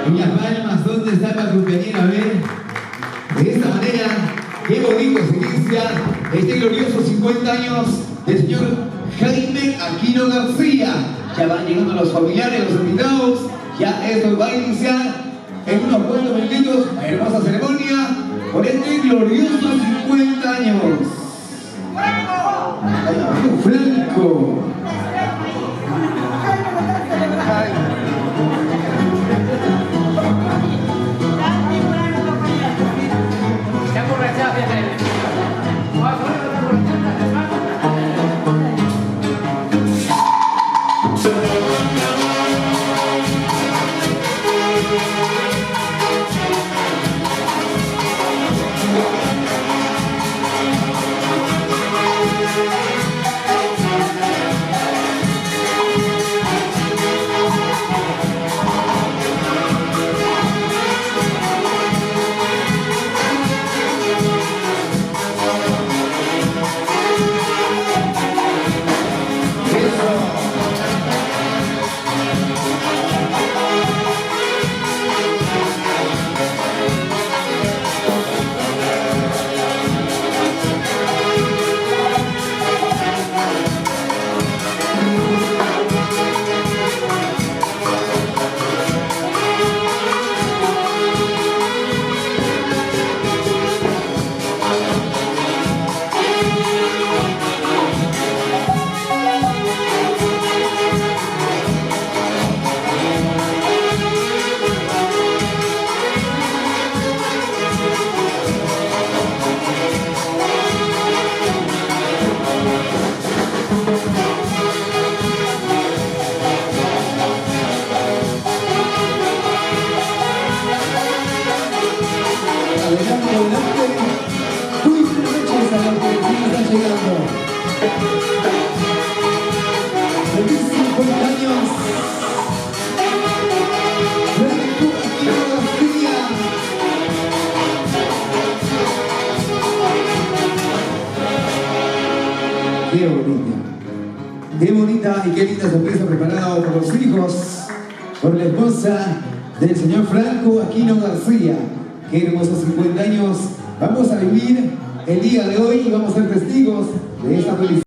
Y las palmas, ¿dónde está la compañera? A ver, de esta manera, qué bonito se inicia este glorioso 50 años del señor Jaime Aquino García. Ya van llegando los familiares, los invitados, ya esto va a iniciar en unos buenos minutitos, hermosa ceremonia, por este glorioso 50 años. ¡Franco! ¡Franco! Qué bonita y qué linda sorpresa preparada por los hijos, por la esposa del señor Franco Aquino García. Qué hermosos 50 años vamos a vivir el día de hoy y vamos a ser testigos de esta felicidad.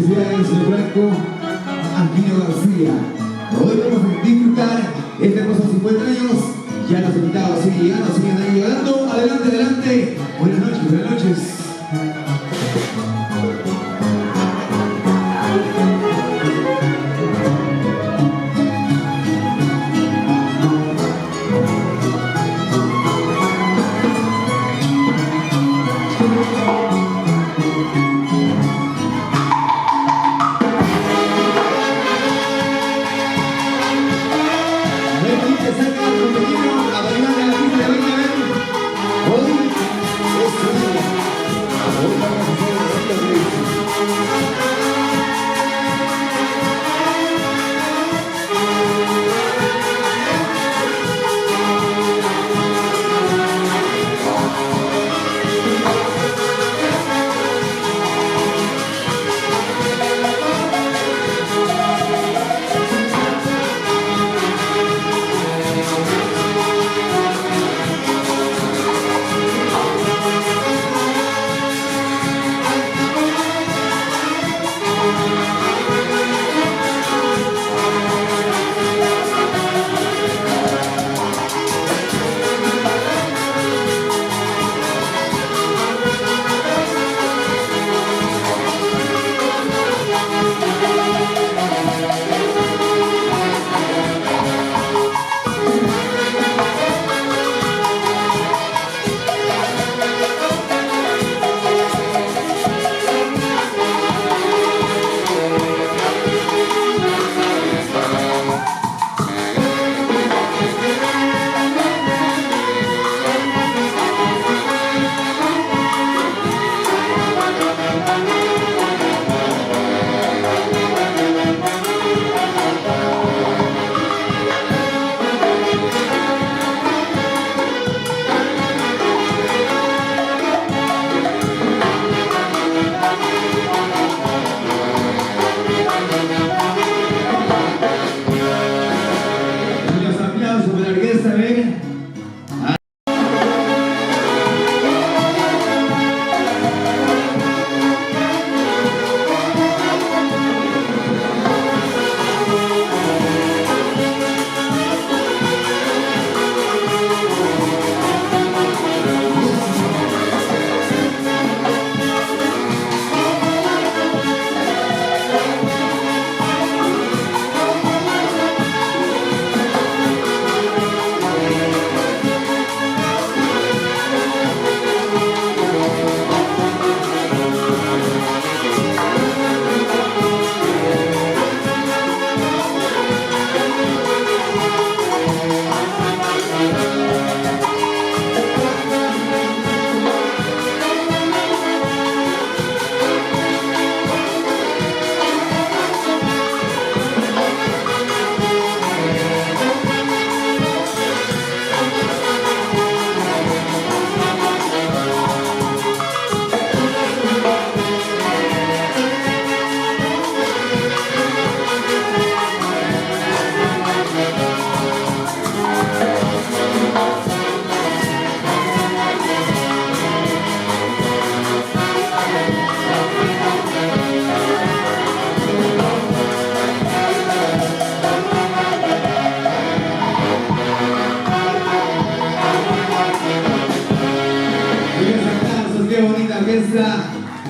Felicidades, señor Franco Aquino García. Hoy vamos a disfrutar este hermoso 50 años. Ya los invitados siguen llegando, siguen ahí llegando. Adelante, adelante. Buenas noches, buenas noches.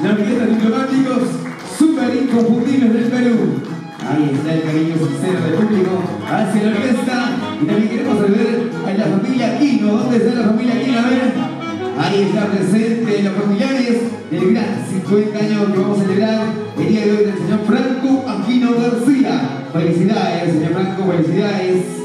La orquesta diplomáticos super inconfundibles del Perú. Ahí está el cariño sincero del público hacia la orquesta. Y también queremos saludar a la familia Aquino. ¿Dónde está la familia Aquino? A ver. Ahí está presente los familiares del gran 50 años que vamos a celebrar el día de hoy del señor Franco Aquino García. Felicidades, señor Franco, felicidades.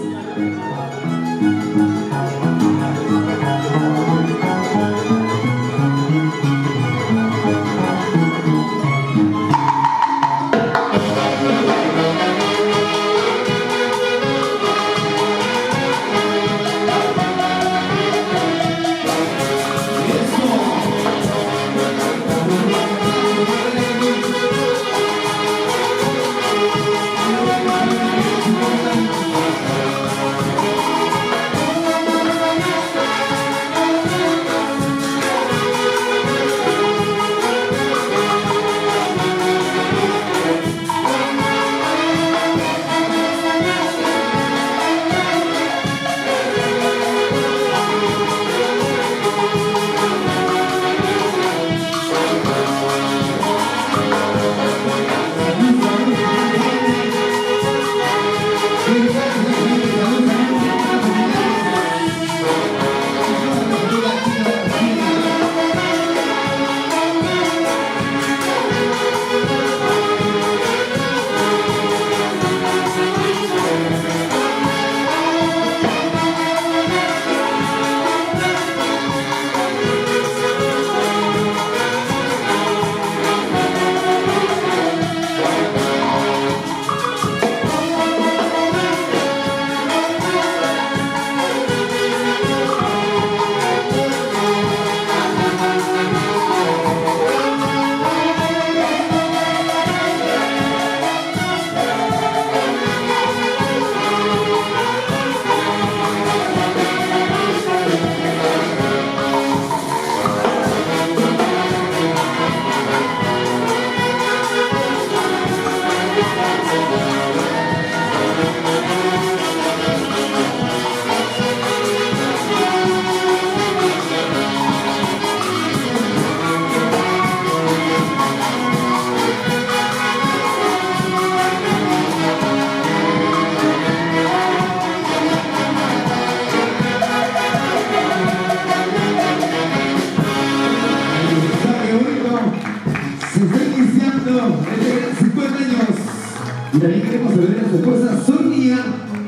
Y también queremos saludar a su esposa Sonia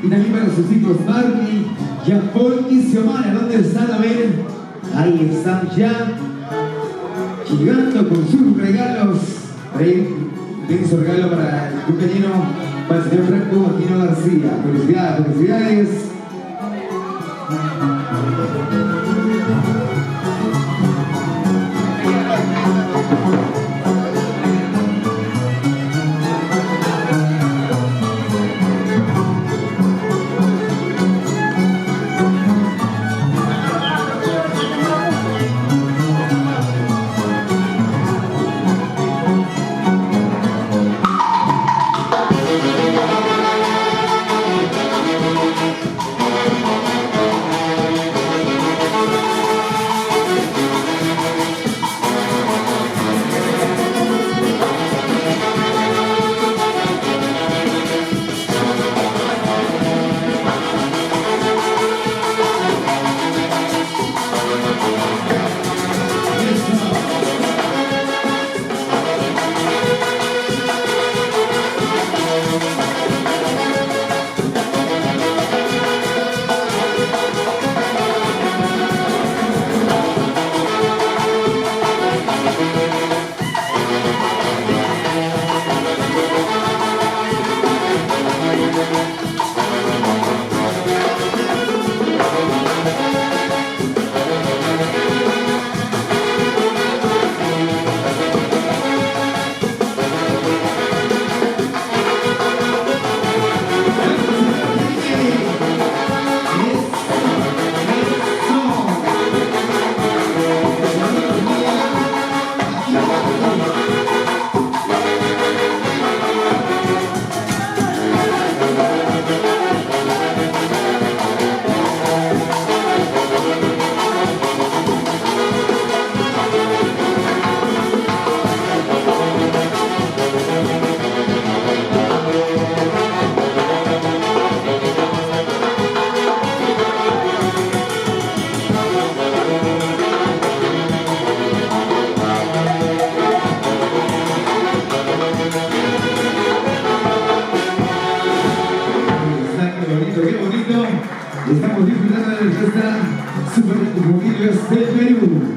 y también para sus hijos Marky, Jean-Paul y Xiomara. ¿Dónde están? A ver, ahí están ya llegando con sus regalos. Ahí tiene su regalo para el cumpleañero, para el señor Franco Aquino García. Felicidades, felicidades. Estamos disfrutando de la fiesta Super Juguillos del Perú.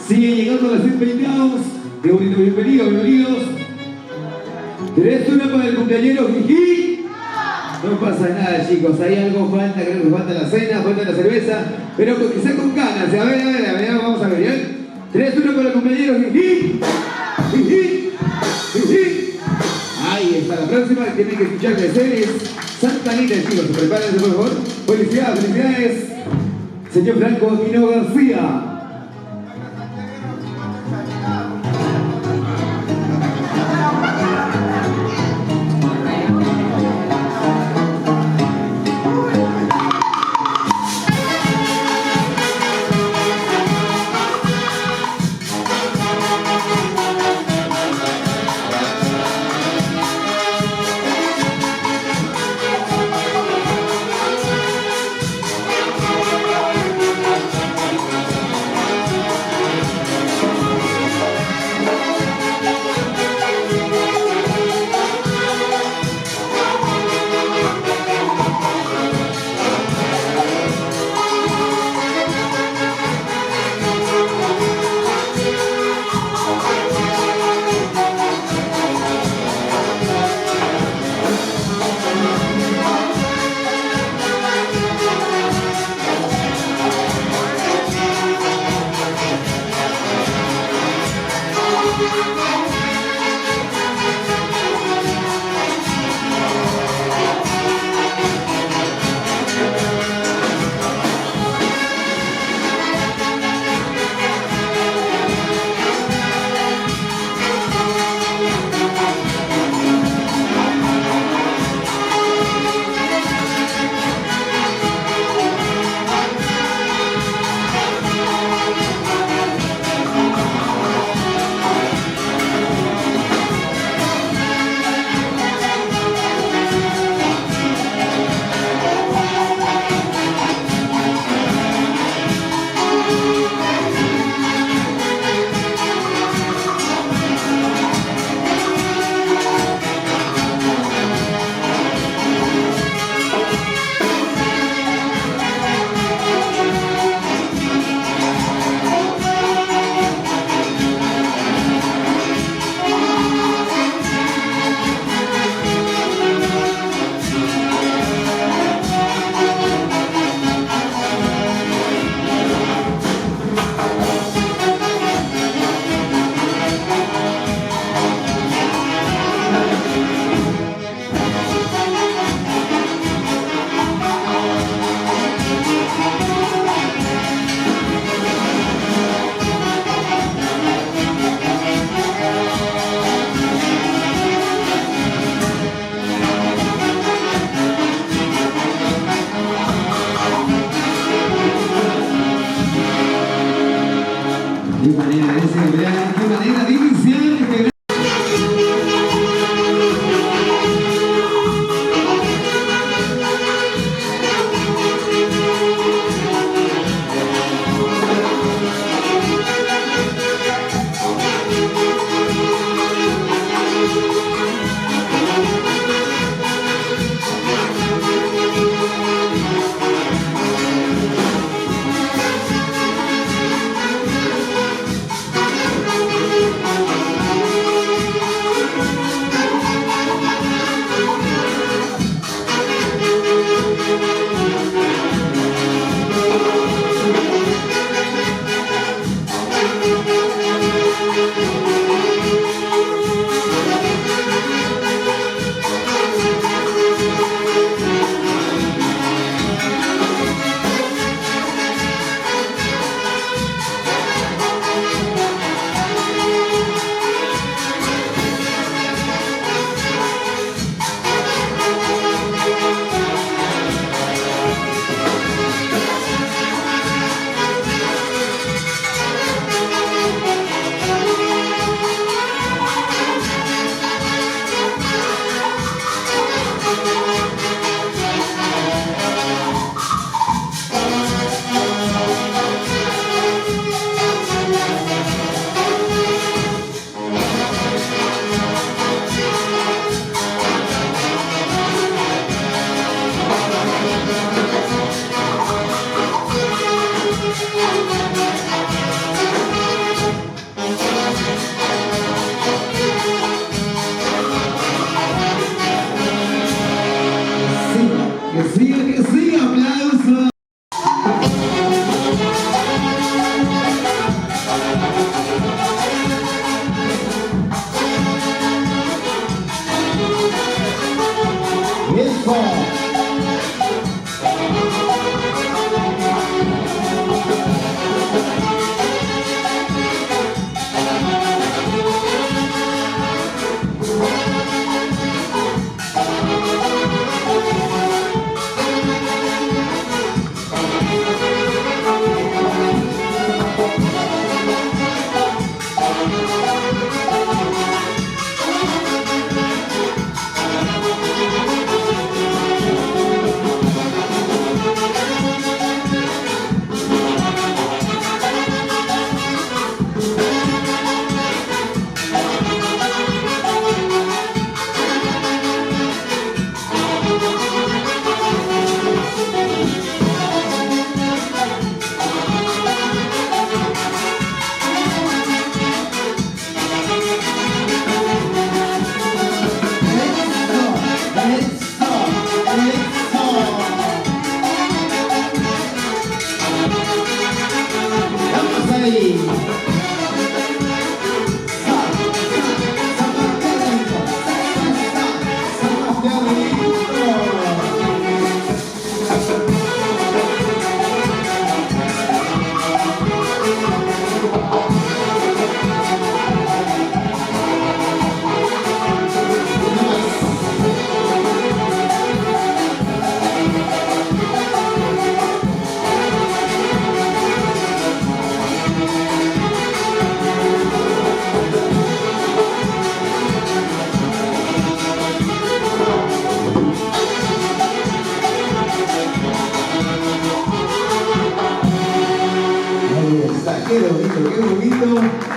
Siguen llegando los invitados. Qué bonito, bienvenidos, bienvenidos. ¿Tenés una para el cumpleañero Jiji? No pasa nada, chicos. Hay algo falta, creo que falta la cena, falta la cerveza. Pero que sea con ganas. A ver, vamos a ver, ¿bien? ¿Tenés una para el cumpleañero Jiji? Jiji. Jiji. Ahí está, la próxima que tienen que escuchar de ser es Santa Anita, chicos. Prepárense, por favor. Felicidades, felicidades. Señor Franco Aquino García. Qué bonito, qué bonito.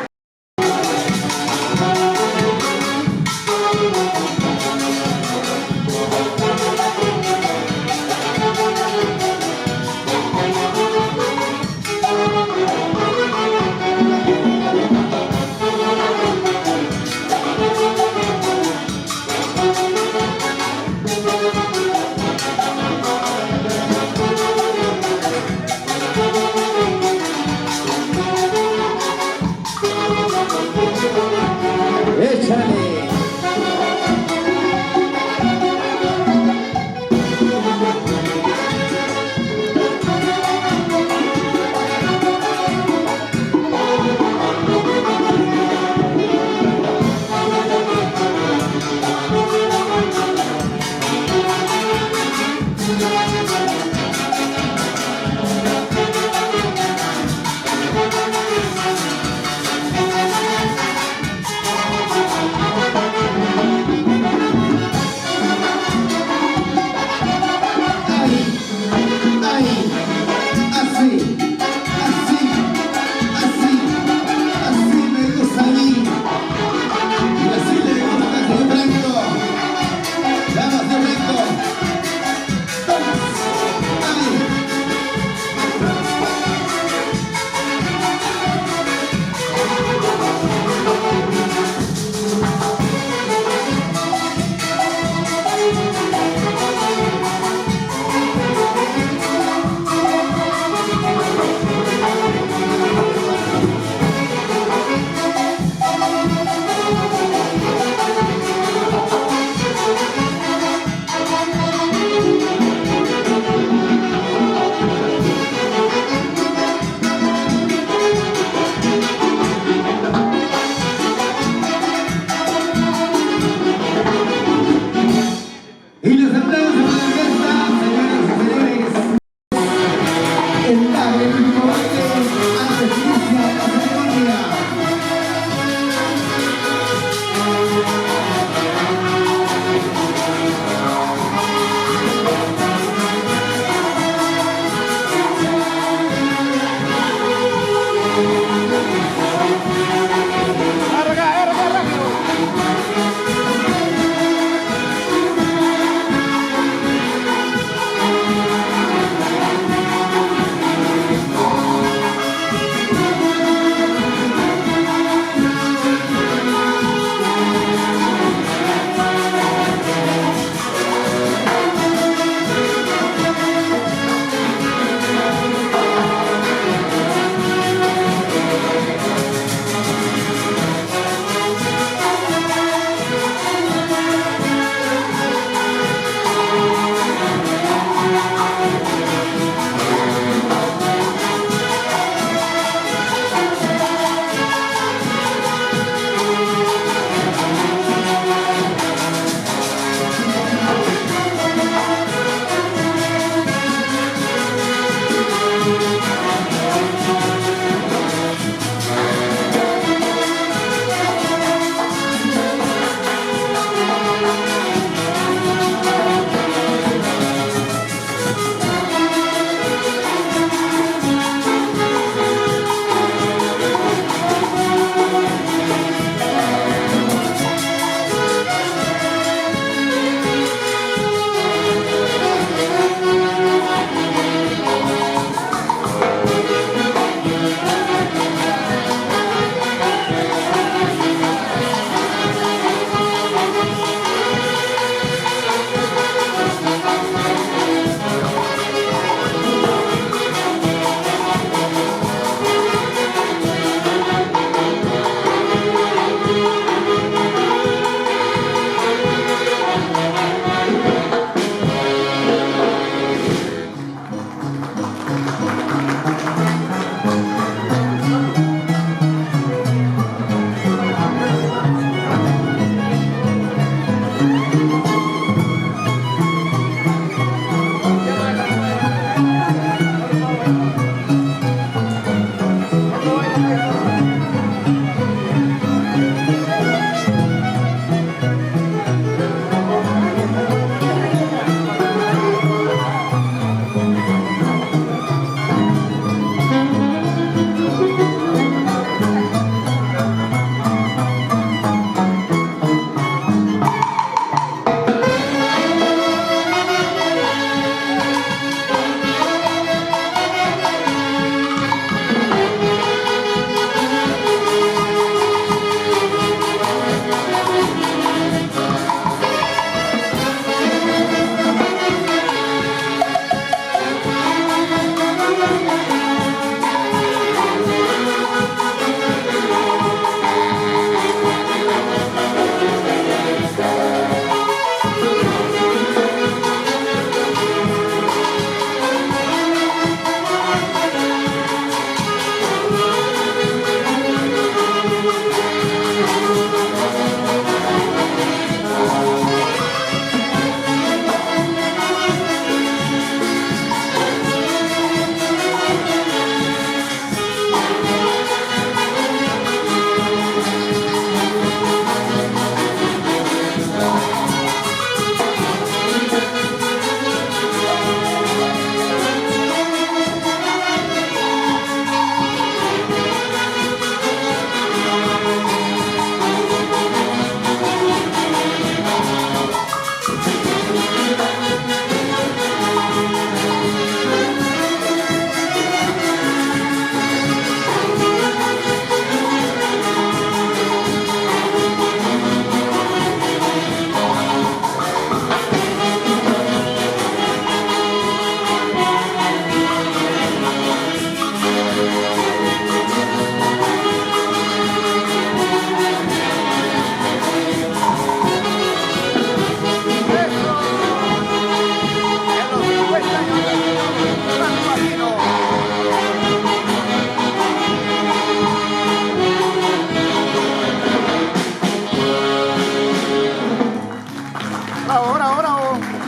Bravo, bravo, bravo.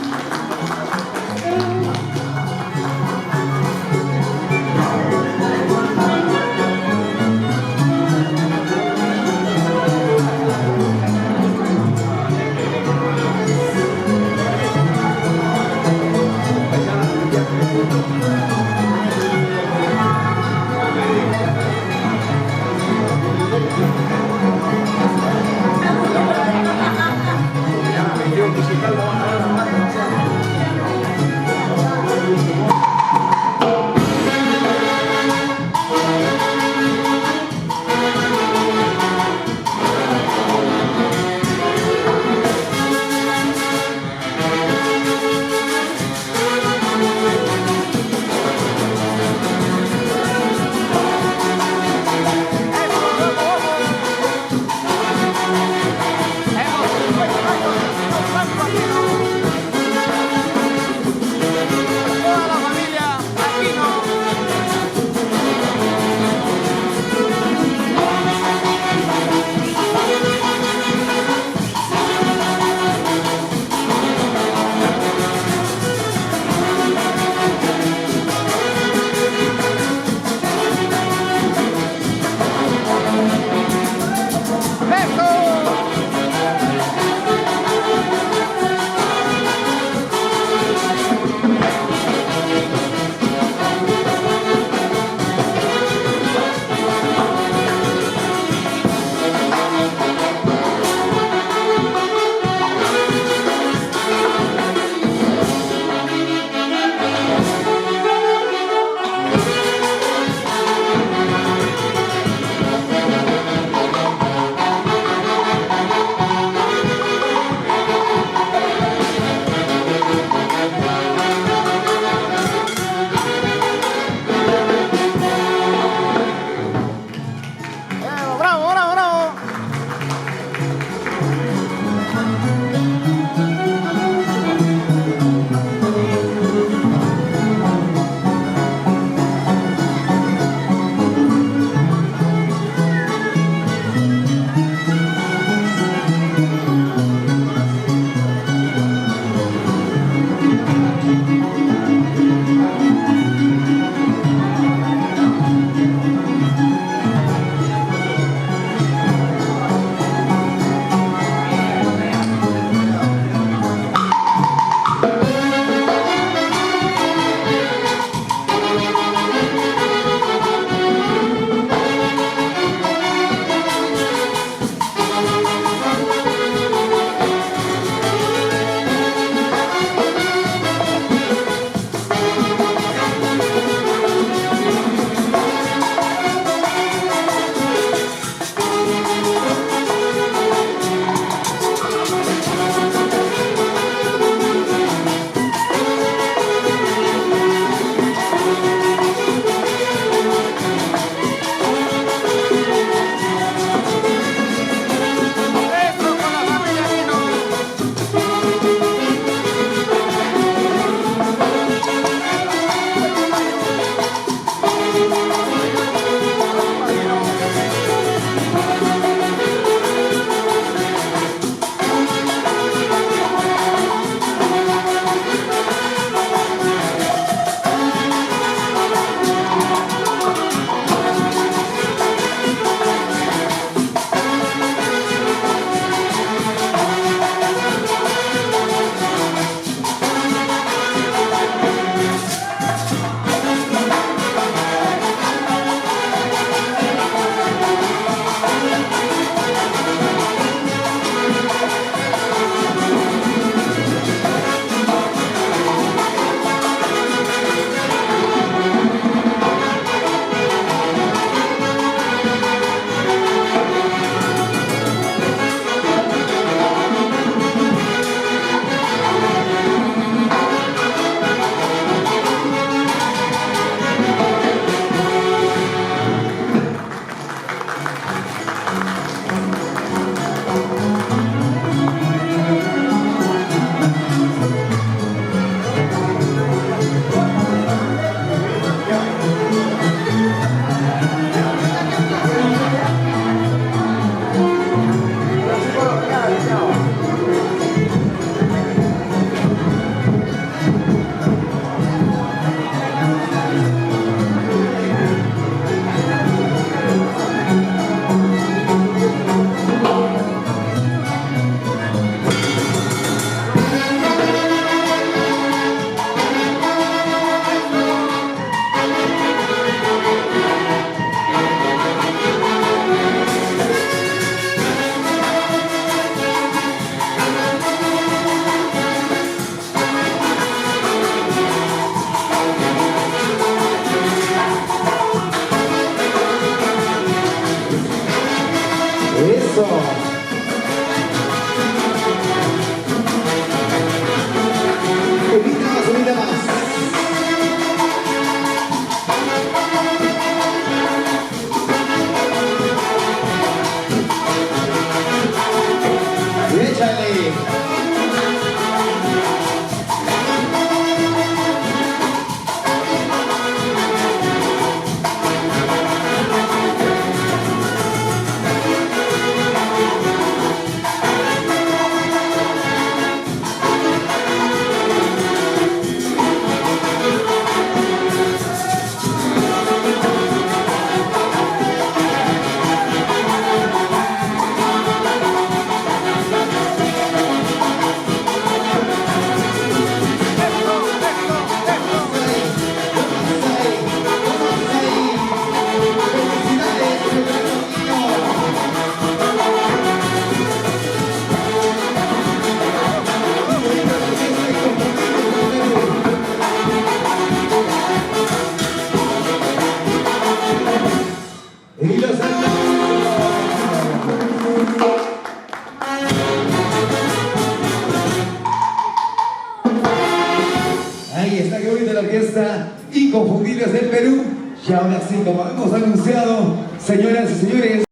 Y ahora sí, como hemos anunciado, señoras y señores,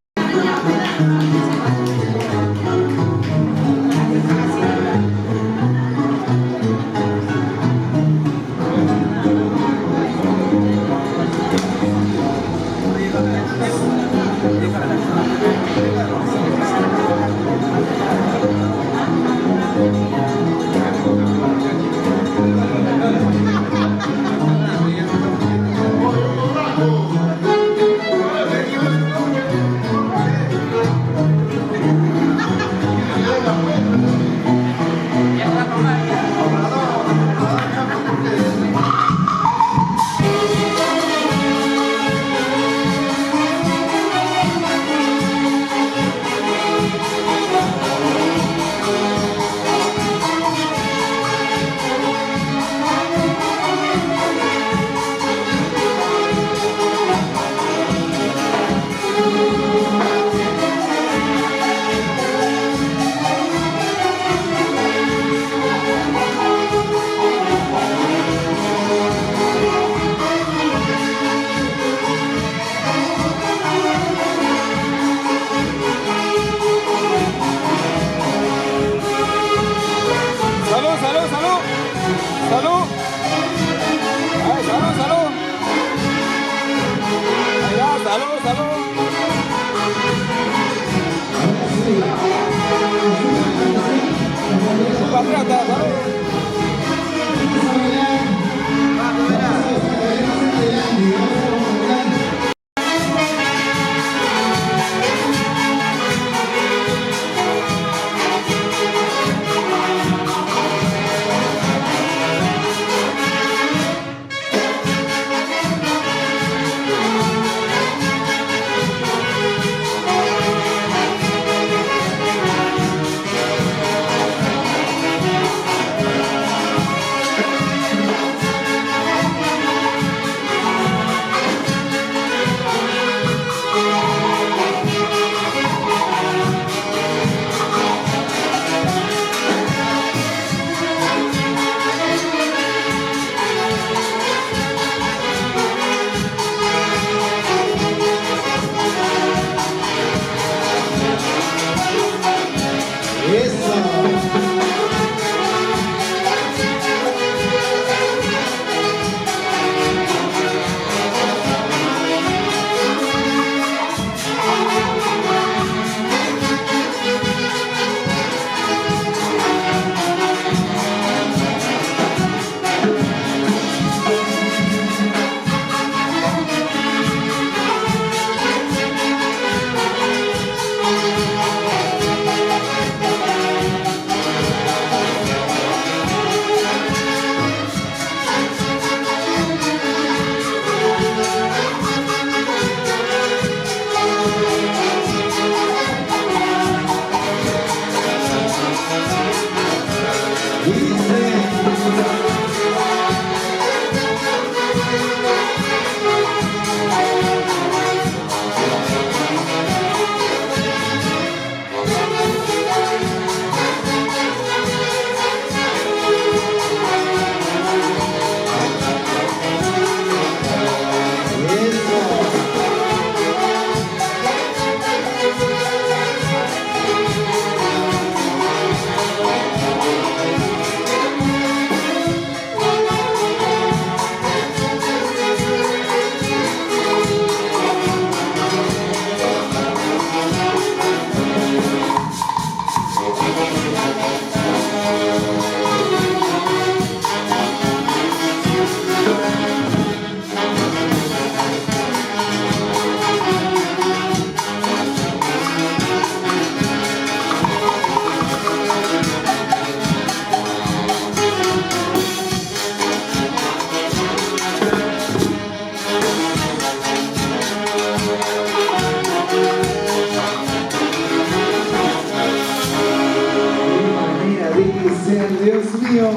Dios mío,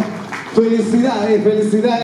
felicidades, felicidades.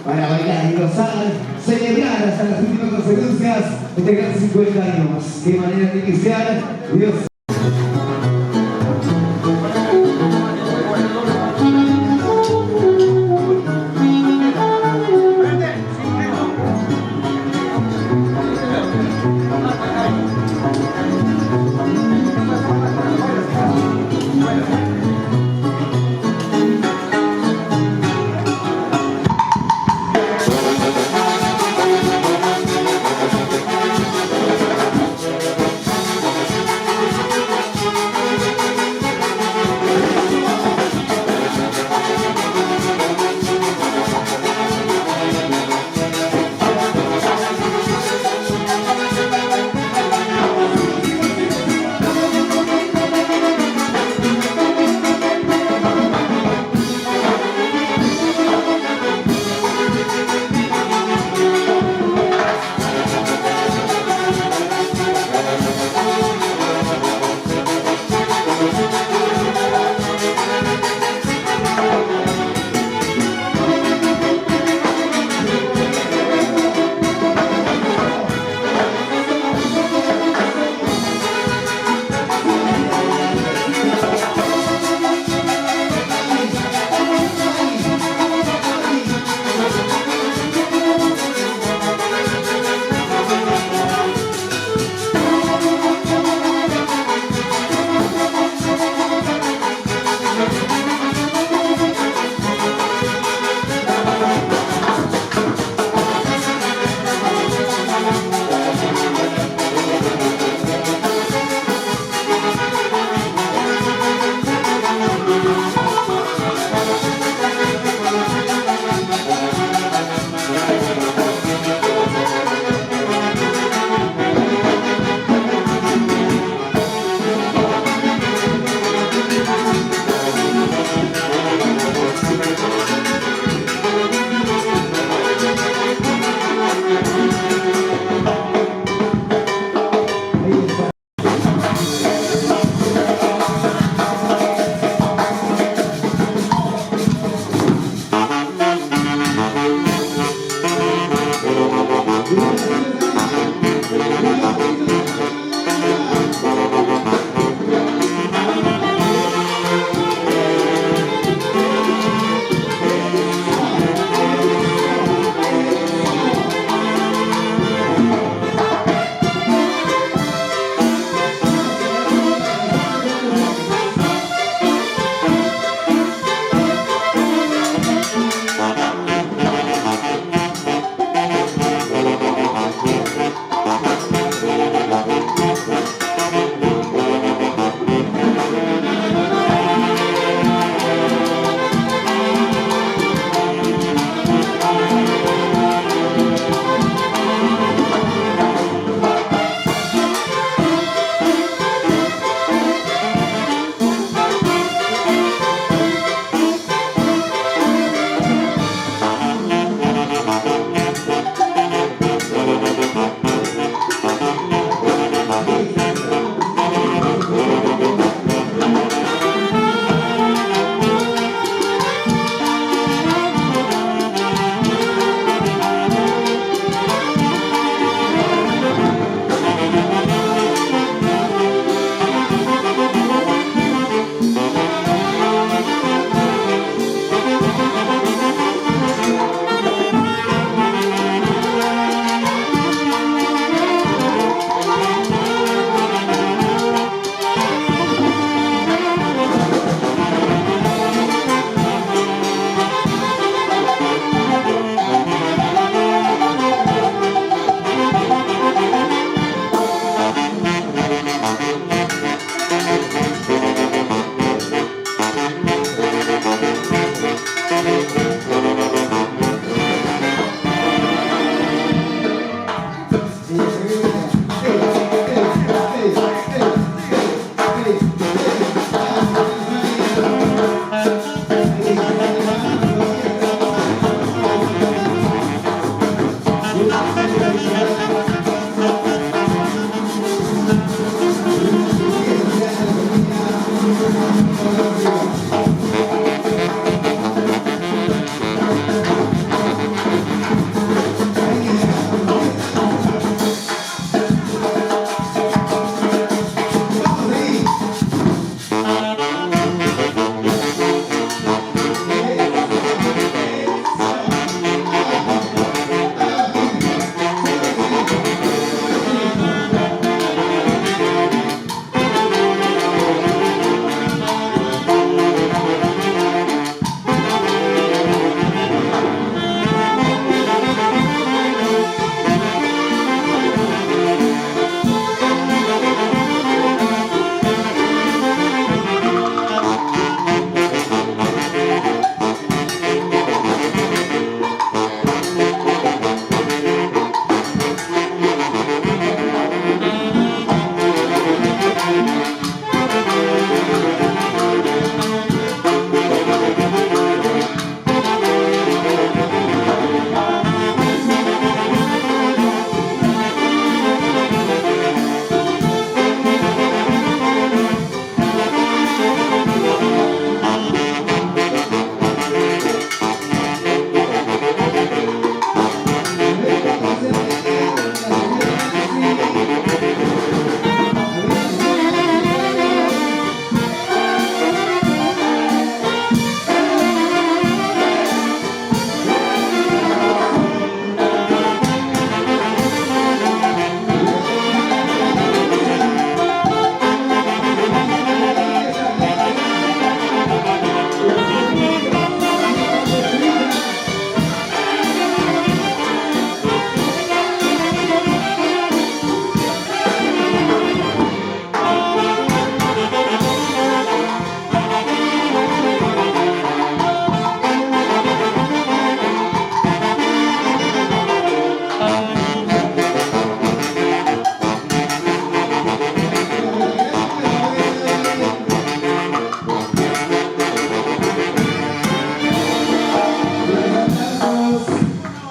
para bailar y gozar, celebrar hasta las últimas consecuencias, entregar 50 años. Qué manera de iniciar, Dios.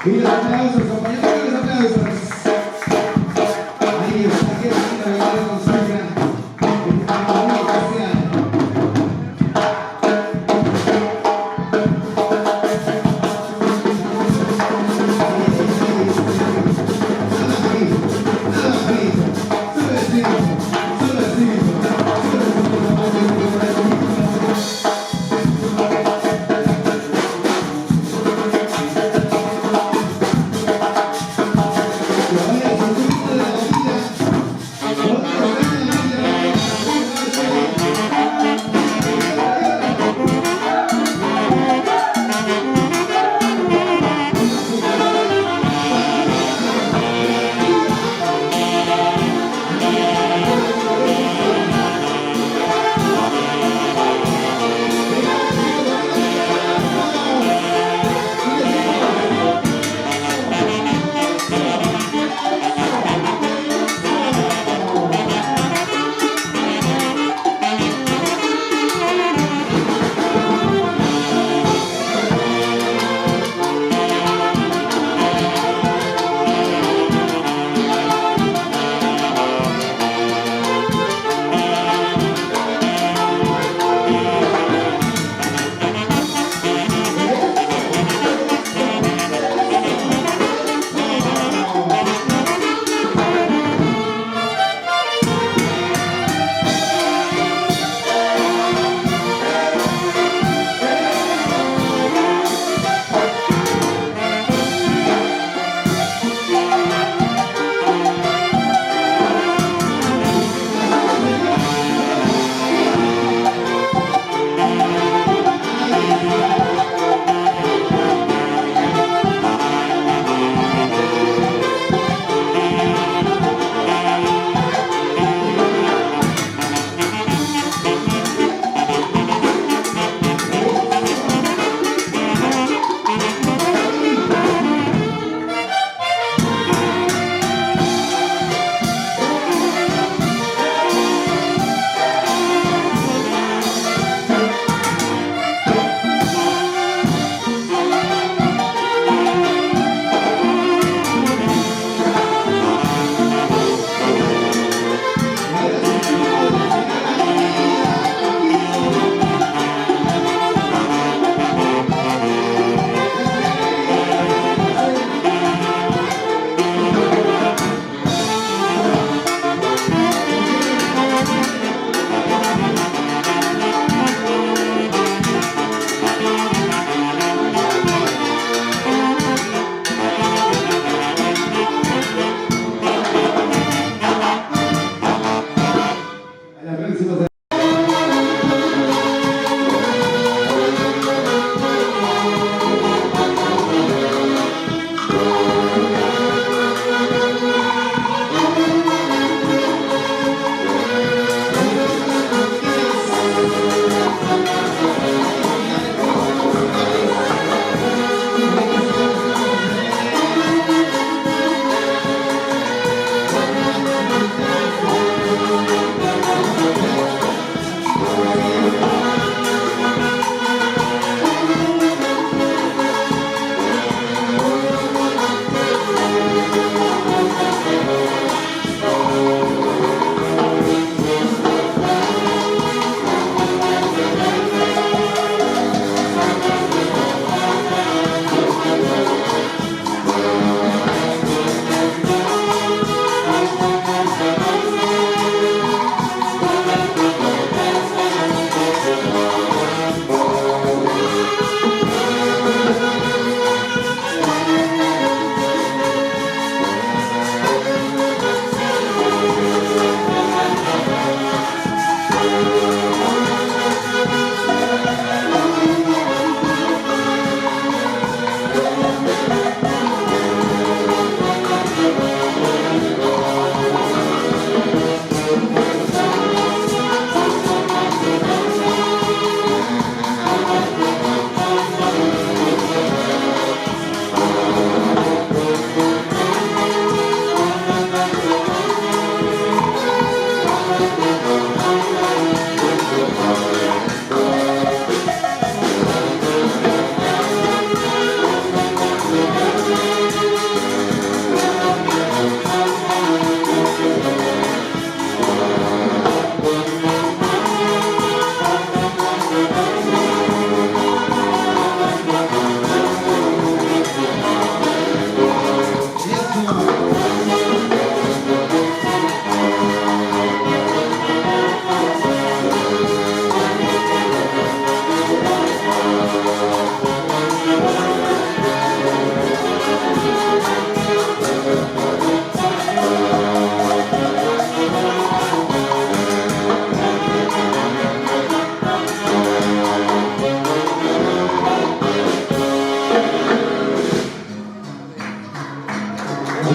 Y los aplausos, compañeros, los aplausos. Ahí está, qué linda verdadera consigna. Esta muy especial. Nada frío, solo el tiempo, solo el tiempo.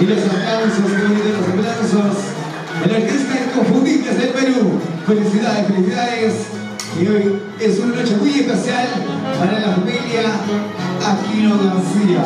los aplausos, qué bonitos los aplausos. El artista Inconfundibles del Perú. Felicidades, felicidades. Y hoy es una noche muy especial para la familia Aquino García.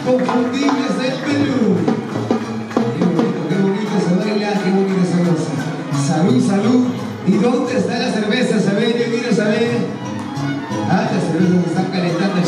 Inconfundibles del Perú. Qué bonito se baila, qué bonito se goza. Salud, salud. ¿Y dónde está la cerveza? ¿Saben? Yo quiero saber. Ah, las cervezas se están calentando.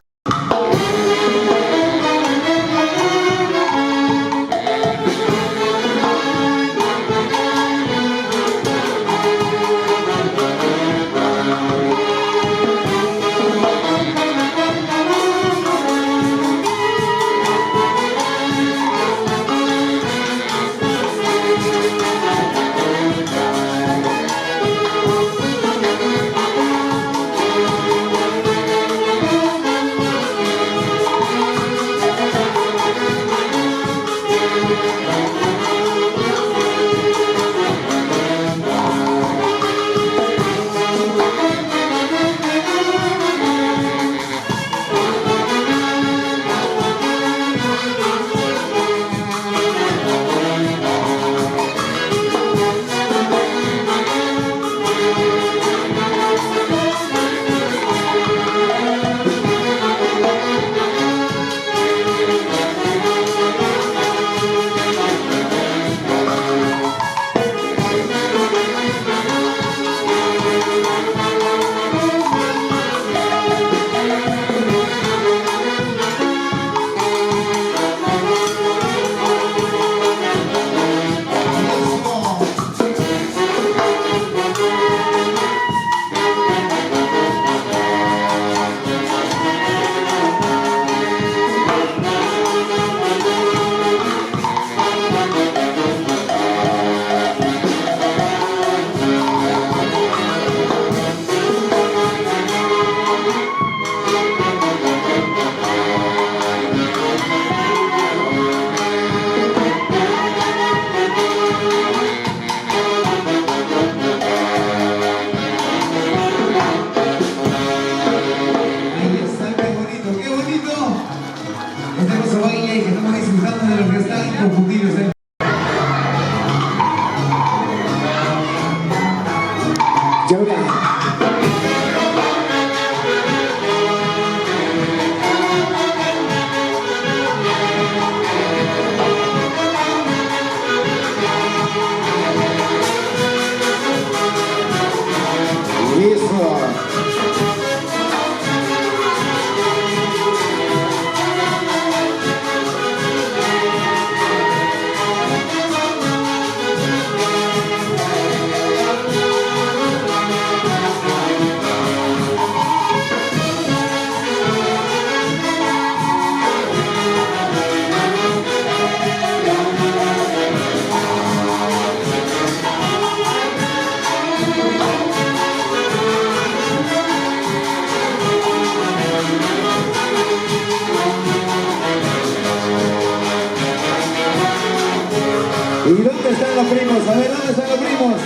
¿Y dónde están los primos? A ver, ¿dónde están los primos?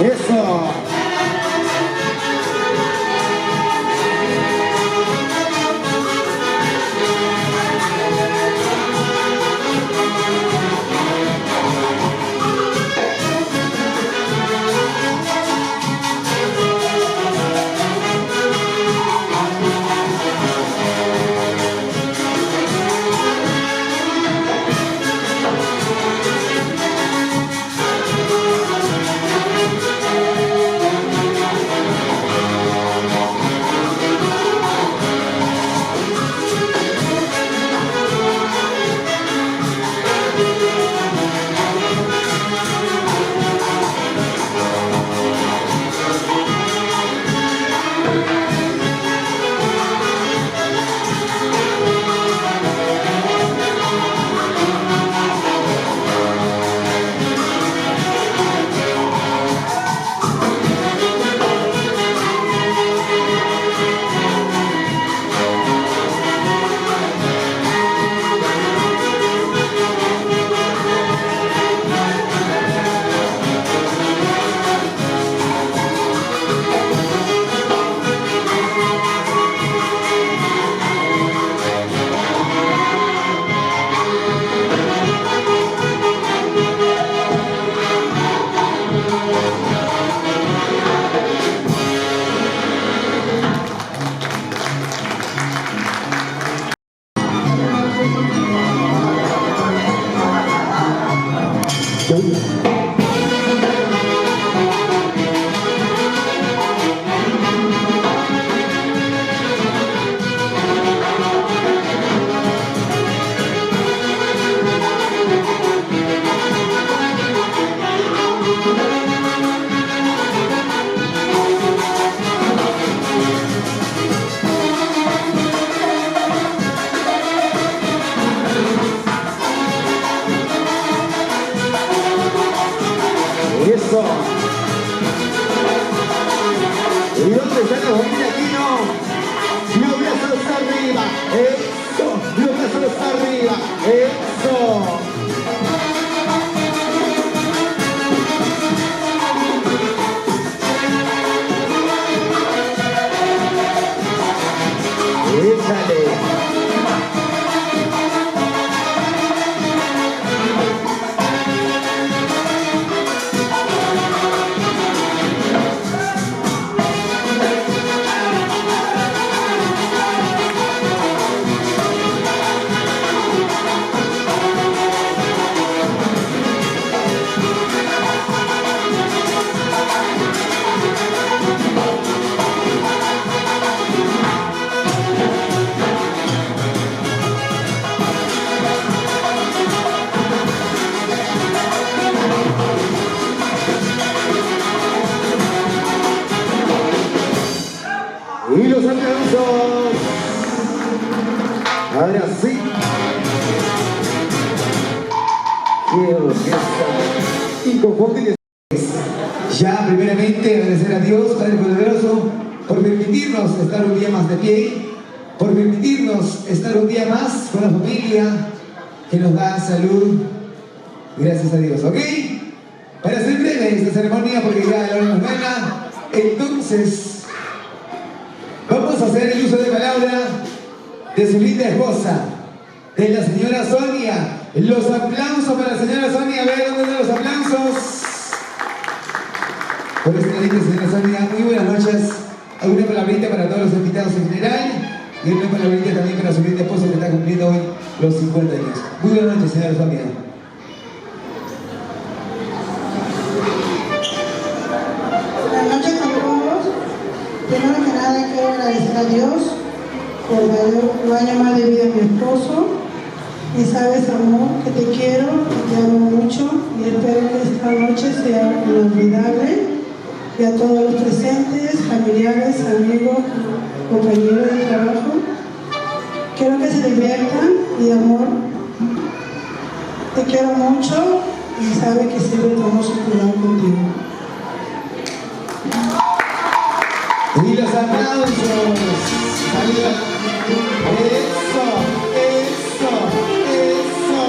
Eso. Eso. ¿Y dónde está la familia Aquino? Los brazos arriba. Eso. Los brazos arriba. Eso. Échale. Y los aplausos. Ahora sí. Qué orquesta inconfundible. Ya primeramente agradecer a Dios, Padre Poderoso, por permitirnos estar un día más de pie, por permitirnos estar un día más con la familia que nos da salud. Gracias a Dios, ¿ok? Para ser breve esta ceremonia, porque ya la hora nos gana, entonces vamos a hacer el uso de palabra de su linda esposa, de la señora Sonia. Los aplausos para la señora Sonia. A ver, ¿dónde están los aplausos? Por esta linda señora Sonia, muy buenas noches. Alguna palabrita para todos los invitados en general y una palabrita también para su linda esposa que está cumpliendo hoy los 50 años. Muy buenas noches, señora Sonia. Buenas noches a todos. Primero que nada quiero agradecer a Dios por un año más de vida a mi esposo. Y sabes, amor, que te quiero, que te amo mucho y espero que esta noche sea inolvidable. Y a todos los presentes, familiares, amigos, compañeros de trabajo, quiero que se diviertan y amor, te quiero mucho y sabes que siempre tomo su cuidado contigo. Y los aplausos. Eso, eso, eso.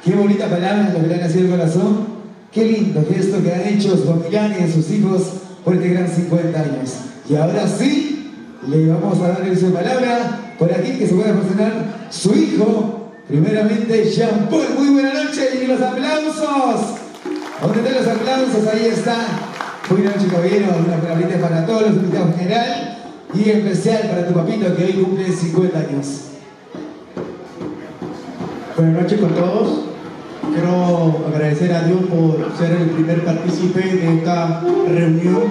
Qué bonita palabra lo que le han nacido el corazón. Qué lindo gesto que han hecho sus familiares, sus hijos, por este gran 50 años. Y ahora sí, le vamos a dar el uso de palabra por aquí que se pueda presentar su hijo. Primeramente, Jean Paul. Muy buena noche y los aplausos. ¿Dónde están los aplausos? Ahí está. Muy buena noche, caballero. Una palabrita para todos los invitados en general y en especial para tu papito que hoy cumple 50 años. Buenas noches con todos. Quiero agradecer a Dios por ser el primer partícipe de esta reunión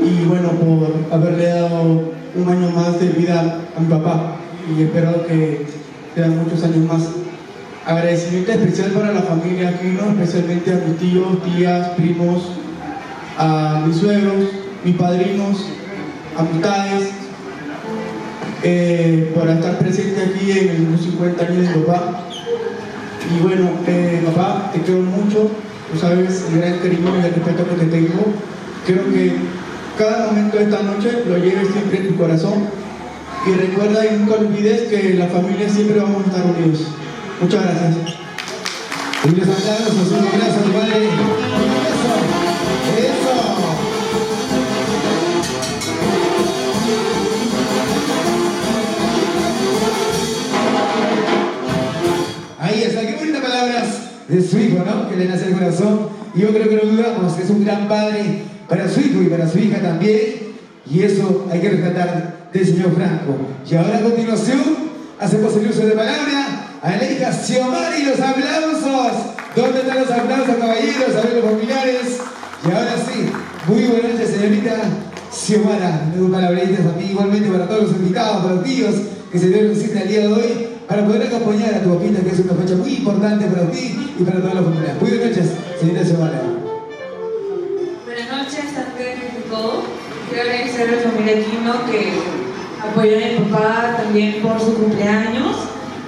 y bueno, por haberle dado un año más de vida a mi papá y espero que sean muchos años más. Agradecimiento especial para la familia Aquino, especialmente a mis tíos, tías, primos, a mis suegros, mis padrinos, amistades, por estar presente aquí en los 50 años de mi papá. Y bueno, papá, te quiero mucho, tú sabes el gran cariño y el respeto que te tengo. Quiero que cada momento de esta noche lo lleves siempre en tu corazón y recuerda y nunca olvides que la familia siempre vamos a estar unidos. Muchas gracias. Y los aplausos, un abrazo a tu padre. Eso. Ahí está, qué bonitas palabras de su hijo, ¿no? Que le nace el corazón. Y yo creo que no dudamos que es un gran padre para su hijo y para su hija también. Y eso hay que rescatar del señor Franco. Y ahora a continuación hacemos el uso de palabra a la hija Xiomara y los aplausos. ¿Dónde están los aplausos, caballeros? A ver los familiares. Y ahora sí, muy buenas noches, señorita Xiomara. Tengo palabritas a mí, igualmente para todos los invitados, para los tíos que se dieron cita el día de hoy, para poder acompañar a tu papita, que es una fecha muy importante para ti y para toda la familia. Muy buenas noches, señorita Xiomara. Buenas noches, antes de todo, quiero agradecer a la familia Aquino que apoyó a mi papá también por su cumpleaños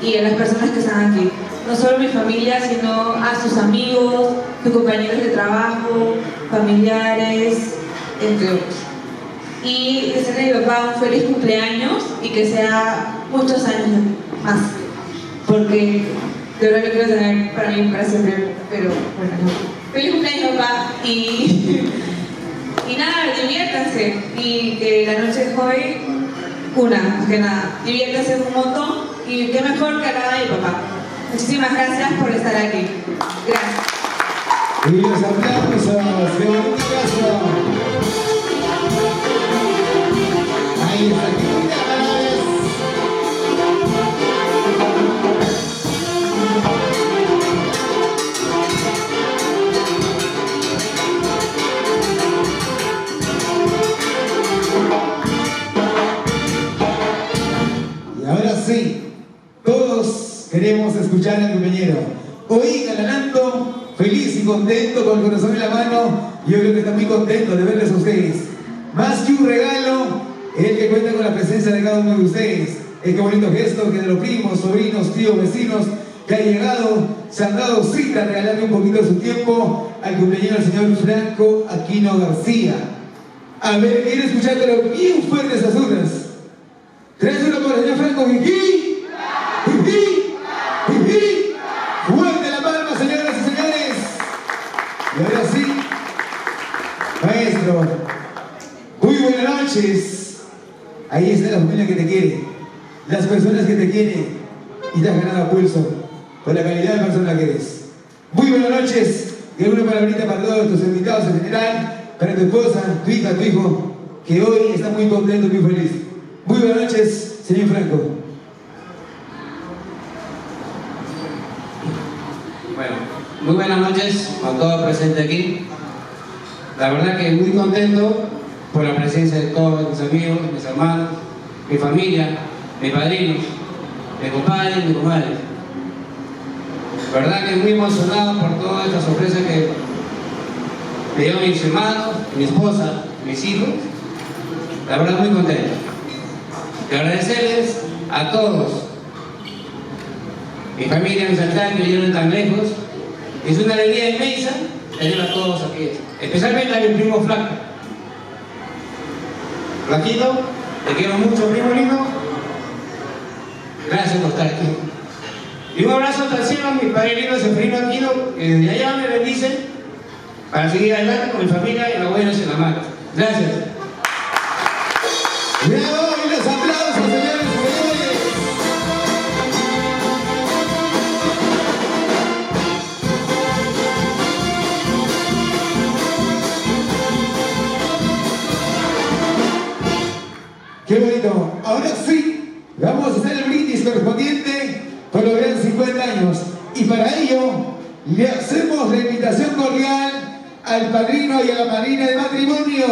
y a las personas que están aquí. No solo mi familia, sino a sus amigos, sus compañeros de trabajo, familiares, entre otros. Y desearle a mi papá un feliz cumpleaños y que sea muchos años más, porque de verdad lo quiero tener para mí para siempre, pero bueno, no. Feliz cumpleaños, papá, y nada, diviértanse y que la noche de hoy, más que nada, diviértanse un montón y qué mejor que a la de mi papá. Muchísimas gracias por estar aquí. Gracias. Y los aplausos, qué bonito caso. Ahí está, qué bonita palabras. Y ahora sí, todos queremos escuchar al compañero. Hoy ganando, feliz y contento, con el corazón en la mano. Yo creo que están muy contentos de verles a ustedes. Más que un regalo, el que cuenta con la presencia de cada uno de ustedes. Qué bonito gesto que de los primos, sobrinos, tíos, vecinos que han llegado, se han dado cita a regalarle un poquito de su tiempo al cumpleañero del señor Franco Aquino García. A ver, quiero escuchándolo bien fuerte esas urnas. 3-1 para el señor Franco. ¡Jiji! ¡Jiji! ¡Jiji! ¡Fuerte la palma, señoras y señores! Y ahora sí, maestro, muy buenas noches. Ahí está la familia que te quiere, las personas que te quieren y te has ganado a pulso por la calidad de persona que eres. Muy buenas noches y alguna palabrita para todos tus invitados en general, para tu esposa, tu hija, tu hijo, que hoy está muy contento y muy feliz. Muy buenas noches, señor Franco. Bueno, muy buenas noches a todos presentes aquí. La verdad que muy contento por la presencia de todos mis amigos, mis hermanos, mi familia, mis padrinos, mis compadres, mis comadres. La verdad que muy emocionado por toda esta sorpresa que me dieron mis hermanos, mi esposa, mis hijos. La verdad muy contento. Y agradecerles a todos, mi familia, mis amistades que vinieron tan lejos. Es una alegría inmensa tener a todos aquí, especialmente a mi primo Flaco. Flaquito, te quiero mucho, primo lindo. Gracias por estar aquí. Y un abrazo hasta el cielo a mi padre lindo Seferino Aquino, que desde allá me bendice para seguir adelante con mi familia y los buenos y las malas. Gracias. ¡Bravo! Y los aplausos, señores, señores. ¡Qué bonito! Ahora sí, vamos a hacer el brindis correspondiente por los grandes 50 años. Y para ello, le hacemos la invitación cordial al padrino y a la madrina de matrimonio,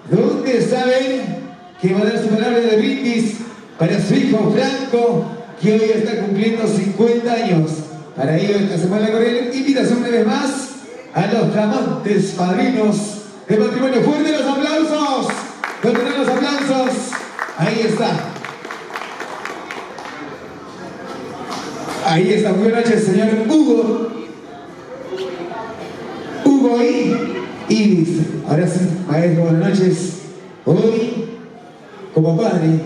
donde saben que va a dar su palabra de brindis para su hijo Franco, que hoy está cumpliendo 50 años. Para ello, hacemos la cordial invitación una vez más a los flamantes padrinos de matrimonio. ¡Fuerte los aplausos! ¡Fuerte los aplausos! Ahí está. Ahí está. Muy buenas noches, señor Hugo. Hugo y Iris. Ahora sí, maestro, buenas noches. Hoy, como padre,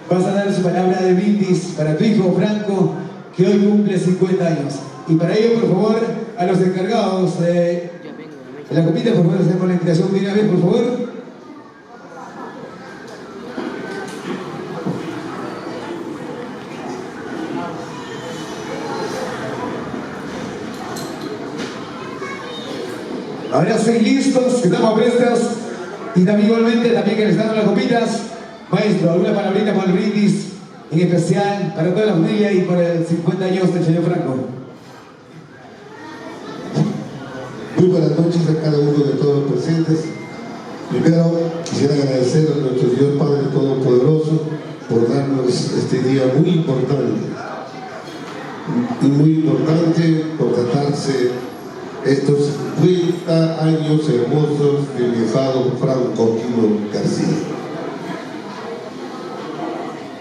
vas a dar su palabra de brindis para tu hijo Franco, que hoy cumple 50 años. Y para ello, por favor, a los encargados de la copita, por favor, hacemos la invitación de una vez, por favor. Ahora sí, listos, que estamos prestos. Y también igualmente, también que les damos las copitas. Maestro, alguna palabrita para el brindis, en especial para toda la familia y por el 50 años del señor Franco. Muy buenas noches a cada uno de todos los presentes. Primero, quisiera agradecer a nuestro Dios Padre Todopoderoso por darnos este día muy importante. Y muy importante por tratarse estos 50 años hermosos de mi ahijado Franco Aquino García.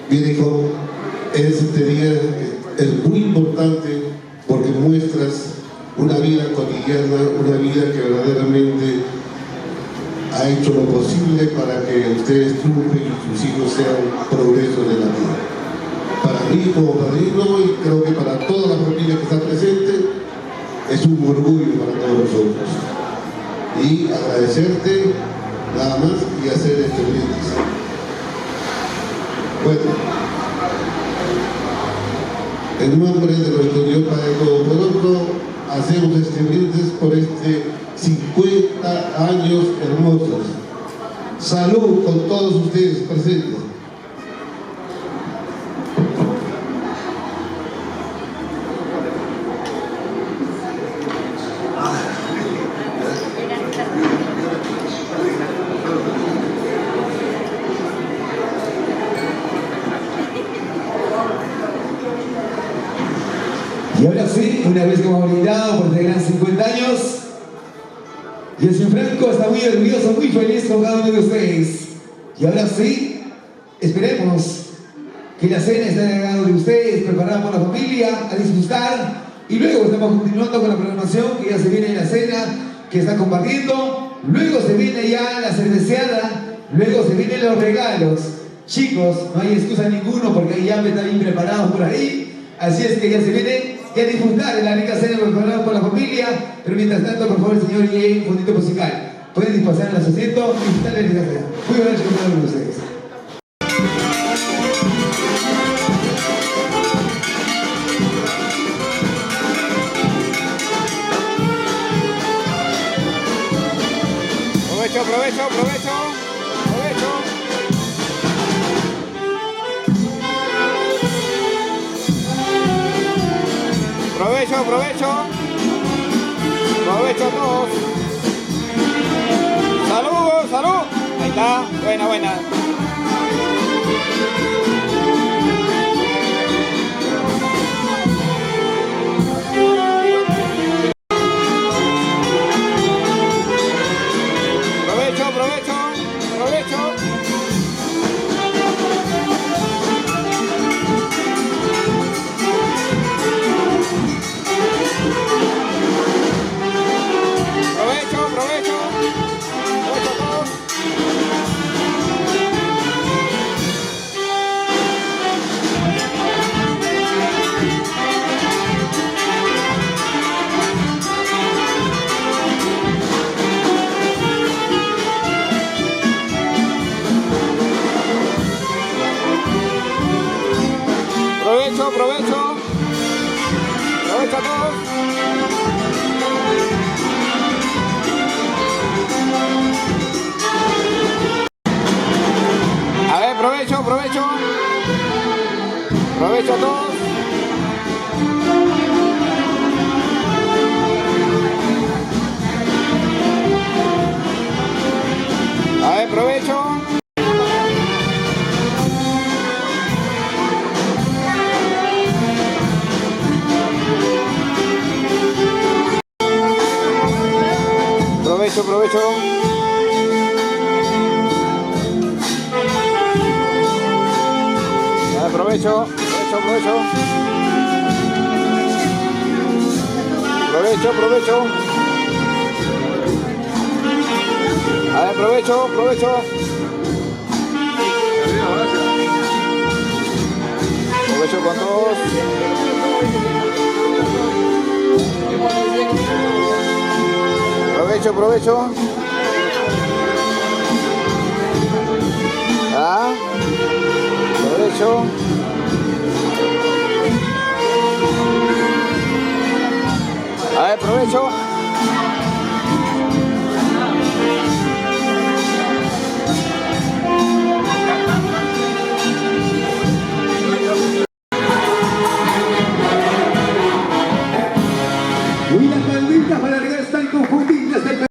Bien, hijo, este día es muy importante porque muestras una vida cotidiana, una vida que verdaderamente ha hecho lo posible para que ustedes triunfen y sus hijos sean progresos de la vida. Para mí como padrino y creo que para toda la familia que está presente, es un orgullo para todos nosotros. Y agradecerte nada más y hacer este brindis. Bueno, en nombre de nuestro Dios Padre Todopoderoso, hacemos este brindis por este 50 años hermosos. Salud con todos ustedes presentes. Y ahora sí, una vez que hemos brindado por este gran 50 años, y el señor Franco está muy orgulloso, muy feliz con cada uno de ustedes. Y ahora sí, esperemos que la cena esté en el agrado de ustedes, preparada por la familia, a disfrutar. Y luego estamos continuando con la programación, que ya se viene la cena, que está compartiendo. Luego se viene ya la cerveceada, luego se vienen los regalos. Chicos, no hay excusa ninguno porque ya me están bien preparados por ahí. Así es que ya se viene y a disfrutar de la rica cena preparada por la familia. Pero mientras tanto, por favor, señor, y un fondito musical. Pueden dispasar en los asientos y disfrutar de la rica cena. Muy buenas noches a todos ustedes. Provecho, provecho. Provecho a todos. Salud. Ahí está, buena. Provecho a todos. provecho, provecho. Provecho a todos. A ver, provecho, provecho. Provecho a todos. A ver, provecho. Provecho, provecho. Provecho, provecho, provecho. Provecho, provecho. A ver, provecho, provecho. Provecho con todos. Provecho, provecho. Ah, provecho. A ver, provecho. Y las palmitas para arriba están confundidas del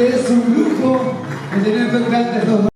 Es un lujo de tener tan grandes dos.